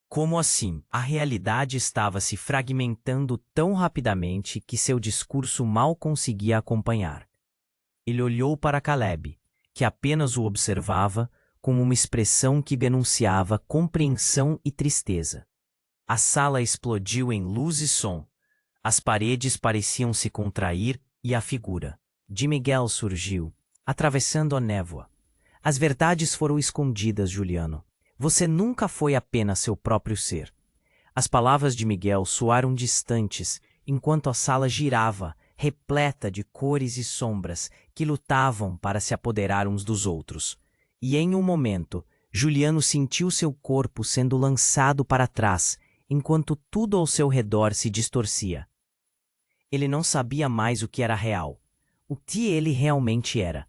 Como assim? A realidade estava se fragmentando tão rapidamente que seu discurso mal conseguia acompanhar. Ele olhou para Caleb, que apenas o observava com uma expressão que denunciava compreensão e tristeza. A sala explodiu em luz e som. As paredes pareciam se contrair e a figura de Miguel surgiu, atravessando a névoa. As verdades foram escondidas, Juliano. Você nunca foi apenas seu próprio ser. As palavras de Miguel soaram distantes, enquanto a sala girava, repleta de cores e sombras que lutavam para se apoderar uns dos outros. E em um momento, Juliano sentiu seu corpo sendo lançado para trás, enquanto tudo ao seu redor se distorcia. Ele não sabia mais o que era real, o que ele realmente era.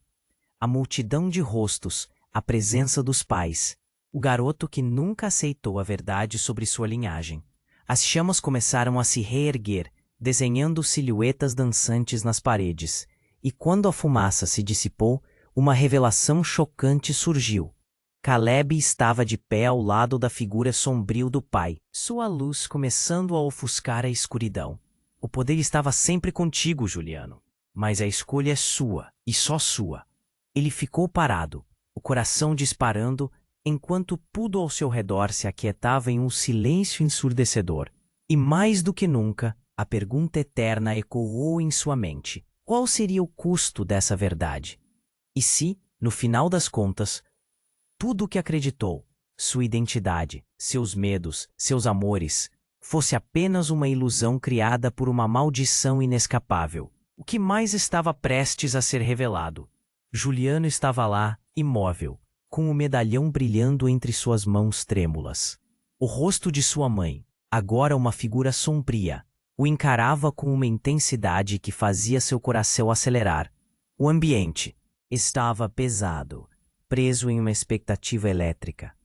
A multidão de rostos, a presença dos pais, o garoto que nunca aceitou a verdade sobre sua linhagem. As chamas começaram a se reerguer, desenhando silhuetas dançantes nas paredes, e quando a fumaça se dissipou, uma revelação chocante surgiu. Caleb estava de pé ao lado da figura sombrio do pai, sua luz começando a ofuscar a escuridão. O poder estava sempre contigo, Juliano, mas a escolha é sua, e só sua. Ele ficou parado, o coração disparando, enquanto tudo ao seu redor se aquietava em um silêncio ensurdecedor. E mais do que nunca, a pergunta eterna ecoou em sua mente. Qual seria o custo dessa verdade? E se, no final das contas, tudo o que acreditou, sua identidade, seus medos, seus amores, fosse apenas uma ilusão criada por uma maldição inescapável? O que mais estava prestes a ser revelado? Juliano estava lá, imóvel, com o medalhão brilhando entre suas mãos trêmulas. O rosto de sua mãe, agora uma figura sombria, o encarava com uma intensidade que fazia seu coração acelerar. O ambiente estava pesado, preso em uma expectativa elétrica.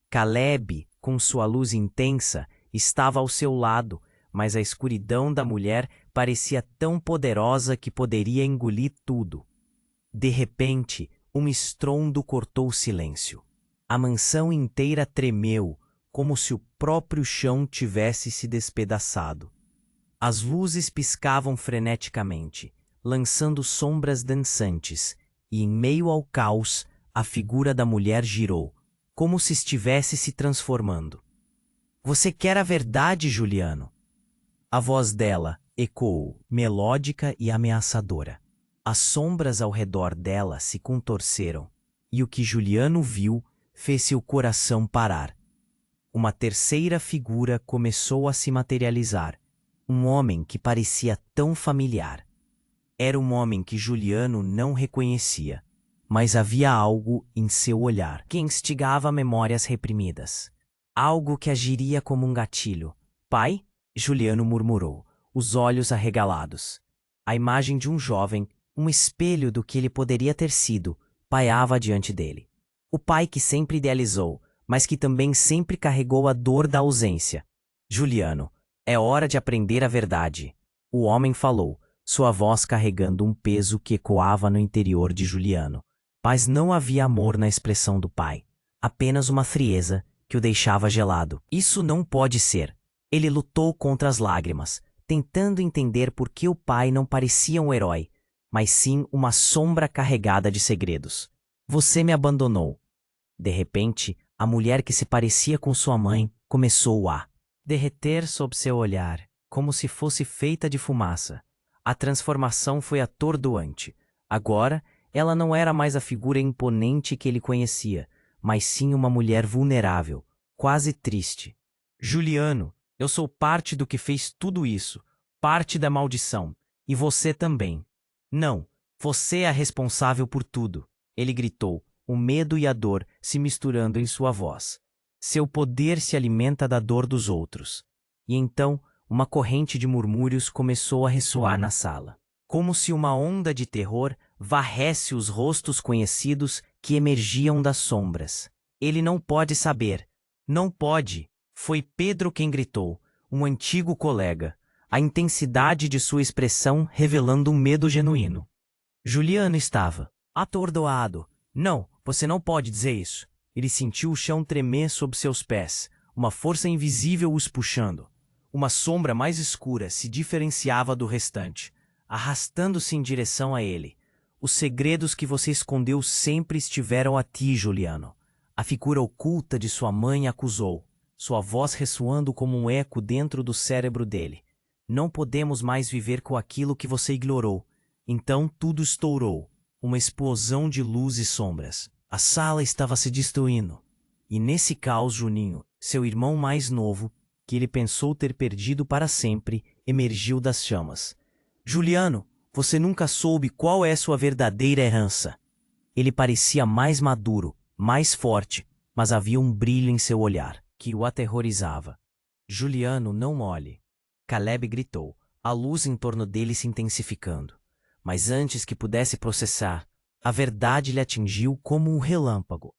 Caleb, com sua luz intensa, estava ao seu lado, mas a escuridão da mulher parecia tão poderosa que poderia engolir tudo. De repente, um estrondo cortou o silêncio. A mansão inteira tremeu, como se o próprio chão tivesse se despedaçado. As luzes piscavam freneticamente, lançando sombras dançantes, e em meio ao caos, a figura da mulher girou, como se estivesse se transformando. Você quer a verdade, Juliano? A voz dela ecoou, melódica e ameaçadora. As sombras ao redor dela se contorceram, e o que Juliano viu fez seu coração parar. Uma terceira figura começou a se materializar, um homem que parecia tão familiar. Era um homem que Juliano não reconhecia, mas havia algo em seu olhar que instigava memórias reprimidas. Algo que agiria como um gatilho. Pai? Juliano murmurou, os olhos arregalados. A imagem de um jovem, um espelho do que ele poderia ter sido, pairava diante dele. O pai que sempre idealizou, mas que também sempre carregou a dor da ausência. Juliano, é hora de aprender a verdade. O homem falou, sua voz carregando um peso que ecoava no interior de Juliano. Mas não havia amor na expressão do pai, apenas uma frieza que o deixava gelado. Isso não pode ser. Ele lutou contra as lágrimas, tentando entender por que o pai não parecia um herói, mas sim uma sombra carregada de segredos. Você me abandonou. De repente, a mulher que se parecia com sua mãe começou a derreter sob seu olhar, como se fosse feita de fumaça. A transformação foi atordoante. Agora, ela não era mais a figura imponente que ele conhecia, mas sim uma mulher vulnerável, quase triste. Juliano, eu sou parte do que fez tudo isso, parte da maldição, e você também. Não, você é a responsável por tudo, ele gritou, o medo e a dor se misturando em sua voz. Seu poder se alimenta da dor dos outros. E então, uma corrente de murmúrios começou a ressoar na sala, como se uma onda de terror varresse os rostos conhecidos que emergiam das sombras. Ele não pode saber. Não pode. Foi Pedro quem gritou, um antigo colega, a intensidade de sua expressão revelando um medo genuíno. Juliano estava atordoado. Não, você não pode dizer isso. Ele sentiu o chão tremer sob seus pés, uma força invisível os puxando. Uma sombra mais escura se diferenciava do restante, arrastando-se em direção a ele. Os segredos que você escondeu sempre estiveram a ti, Juliano. A figura oculta de sua mãe acusou, sua voz ressoando como um eco dentro do cérebro dele. Não podemos mais viver com aquilo que você ignorou. Então tudo estourou, uma explosão de luz e sombras. A sala estava se destruindo. E nesse caos, Juninho, seu irmão mais novo, que ele pensou ter perdido para sempre, emergiu das chamas. Juliano, você nunca soube qual é sua verdadeira herança. Ele parecia mais maduro, mais forte, mas havia um brilho em seu olhar que o aterrorizava. Juliano, não olhe. Caleb gritou, a luz em torno dele se intensificando. Mas antes que pudesse processar, a verdade lhe atingiu como um relâmpago.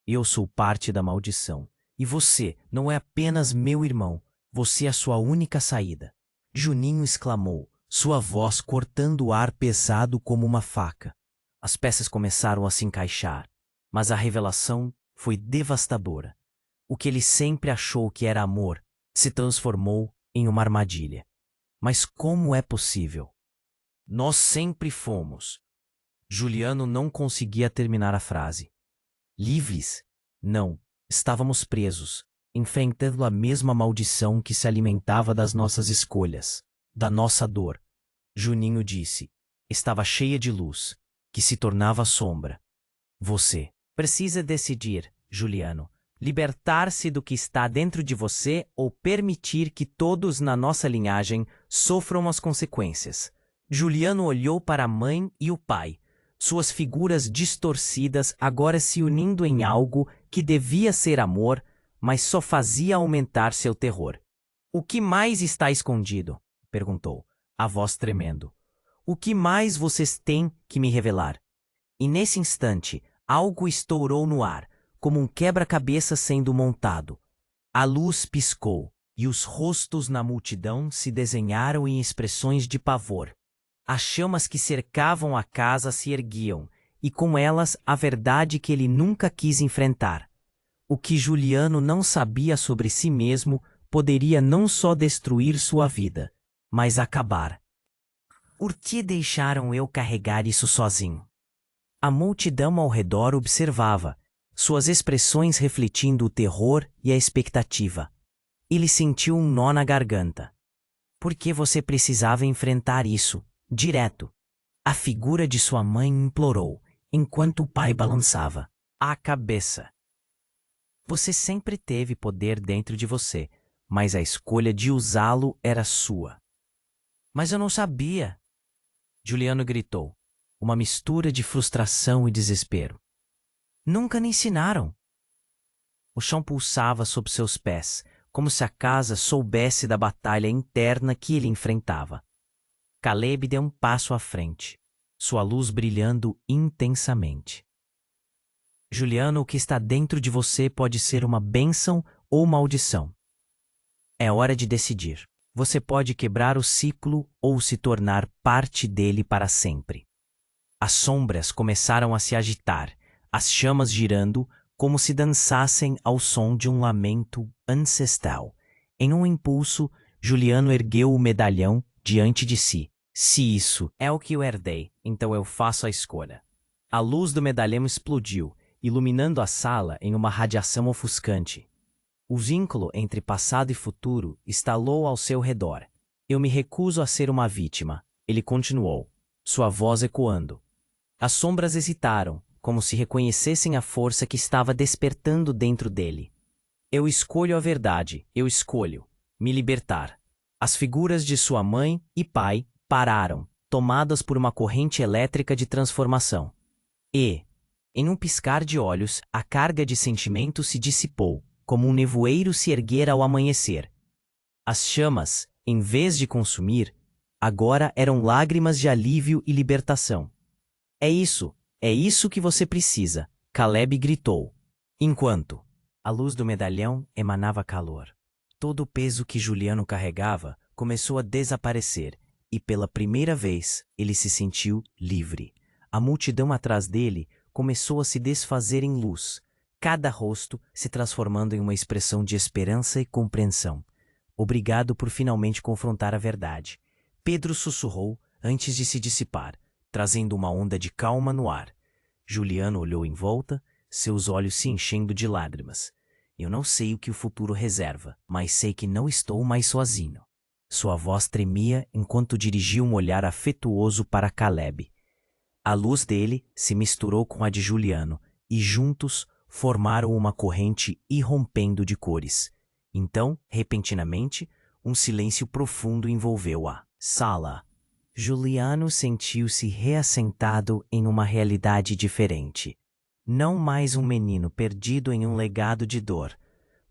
Eu sou parte da maldição. E você não é apenas meu irmão, você é a sua única saída. Juninho exclamou, sua voz cortando o ar pesado como uma faca. As peças começaram a se encaixar, mas a revelação foi devastadora. O que ele sempre achou que era amor se transformou em uma armadilha. Mas como é possível? Nós sempre fomos. Juliano não conseguia terminar a frase. Livres? Não, estávamos presos, enfrentando a mesma maldição que se alimentava das nossas escolhas, da nossa dor. Juninho disse. Estava cheia de luz, que se tornava sombra. Você precisa decidir, Juliano, libertar-se do que está dentro de você ou permitir que todos na nossa linhagem sofram as consequências. Juliano olhou para a mãe e o pai, suas figuras distorcidas agora se unindo em algo que devia ser amor, mas só fazia aumentar seu terror. O que mais está escondido? Perguntou, a voz tremendo. O que mais vocês têm que me revelar? E nesse instante, algo estourou no ar, como um quebra-cabeça sendo montado. A luz piscou, e os rostos na multidão se desenharam em expressões de pavor. As chamas que cercavam a casa se erguiam, e com elas a verdade que ele nunca quis enfrentar. O que Juliano não sabia sobre si mesmo poderia não só destruir sua vida, mas acabar. Por que deixaram eu carregar isso sozinho? A multidão ao redor observava, suas expressões refletindo o terror e a expectativa. Ele sentiu um nó na garganta. Por que você precisava enfrentar isso? Direto. A figura de sua mãe implorou, enquanto o pai balançava a cabeça. Você sempre teve poder dentro de você, mas a escolha de usá-lo era sua. Mas eu não sabia. Juliano gritou, uma mistura de frustração e desespero. Nunca lhe ensinaram. O chão pulsava sob seus pés, como se a casa soubesse da batalha interna que ele enfrentava. Caleb deu um passo à frente, sua luz brilhando intensamente. Juliano, o que está dentro de você pode ser uma bênção ou maldição. É hora de decidir. Você pode quebrar o ciclo ou se tornar parte dele para sempre. As sombras começaram a se agitar, as chamas girando como se dançassem ao som de um lamento ancestral. Em um impulso, Juliano ergueu o medalhão diante de si. Se isso é o que eu herdei, então eu faço a escolha. A luz do medalhão explodiu, iluminando a sala em uma radiação ofuscante. O vínculo entre passado e futuro estalou ao seu redor. Eu me recuso a ser uma vítima, ele continuou, sua voz ecoando. As sombras hesitaram, como se reconhecessem a força que estava despertando dentro dele. Eu escolho a verdade, eu escolho me libertar. As figuras de sua mãe e pai pararam, tomadas por uma corrente elétrica de transformação. E, em um piscar de olhos, a carga de sentimento se dissipou, como um nevoeiro se erguer ao amanhecer. As chamas, em vez de consumir, agora eram lágrimas de alívio e libertação. É isso que você precisa, Caleb gritou, enquanto a luz do medalhão emanava calor. Todo o peso que Juliano carregava começou a desaparecer e, pela primeira vez, ele se sentiu livre. A multidão atrás dele começou a se desfazer em luz, cada rosto se transformando em uma expressão de esperança e compreensão. Obrigado por finalmente confrontar a verdade. Pedro sussurrou antes de se dissipar, trazendo uma onda de calma no ar. Juliano olhou em volta, seus olhos se enchendo de lágrimas. Eu não sei o que o futuro reserva, mas sei que não estou mais sozinho. Sua voz tremia enquanto dirigia um olhar afetuoso para Caleb. A luz dele se misturou com a de Juliano e juntos formaram uma corrente irrompendo de cores. Então, repentinamente, um silêncio profundo envolveu a sala. Juliano sentiu-se reassentado em uma realidade diferente. Não mais um menino perdido em um legado de dor,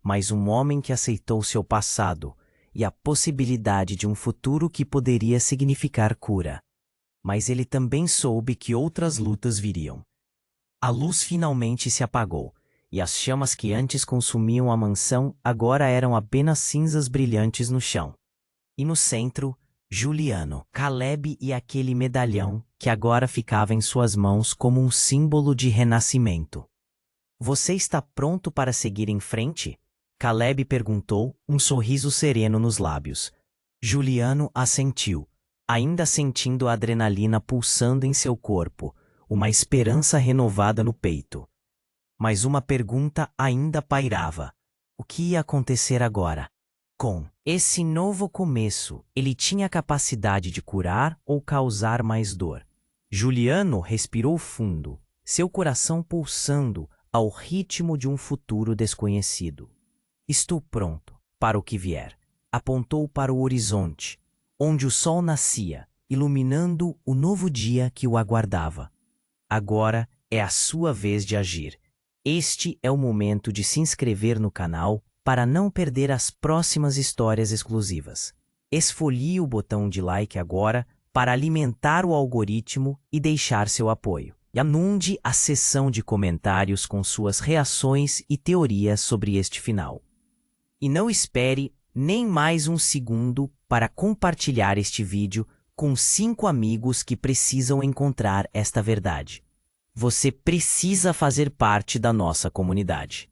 mas um homem que aceitou seu passado e a possibilidade de um futuro que poderia significar cura. Mas ele também soube que outras lutas viriam. A luz finalmente se apagou, e as chamas que antes consumiam a mansão agora eram apenas cinzas brilhantes no chão. E no centro, Juliano, Caleb e aquele medalhão que agora ficava em suas mãos como um símbolo de renascimento. Você está pronto para seguir em frente? Caleb perguntou, um sorriso sereno nos lábios. Juliano assentiu, ainda sentindo a adrenalina pulsando em seu corpo, uma esperança renovada no peito. Mas uma pergunta ainda pairava. O que ia acontecer agora? Com esse novo começo, ele tinha a capacidade de curar ou causar mais dor. Juliano respirou fundo, seu coração pulsando ao ritmo de um futuro desconhecido. Estou pronto para o que vier. Apontou para o horizonte, onde o sol nascia, iluminando o novo dia que o aguardava. Agora é a sua vez de agir. Este é o momento de se inscrever no canal para não perder as próximas histórias exclusivas. Esfolie o botão de like agora para alimentar o algoritmo e deixar seu apoio. E inunde a seção de comentários com suas reações e teorias sobre este final. E não espere nem mais um segundo para compartilhar este vídeo com 5 amigos que precisam encontrar esta verdade. Você precisa fazer parte da nossa comunidade.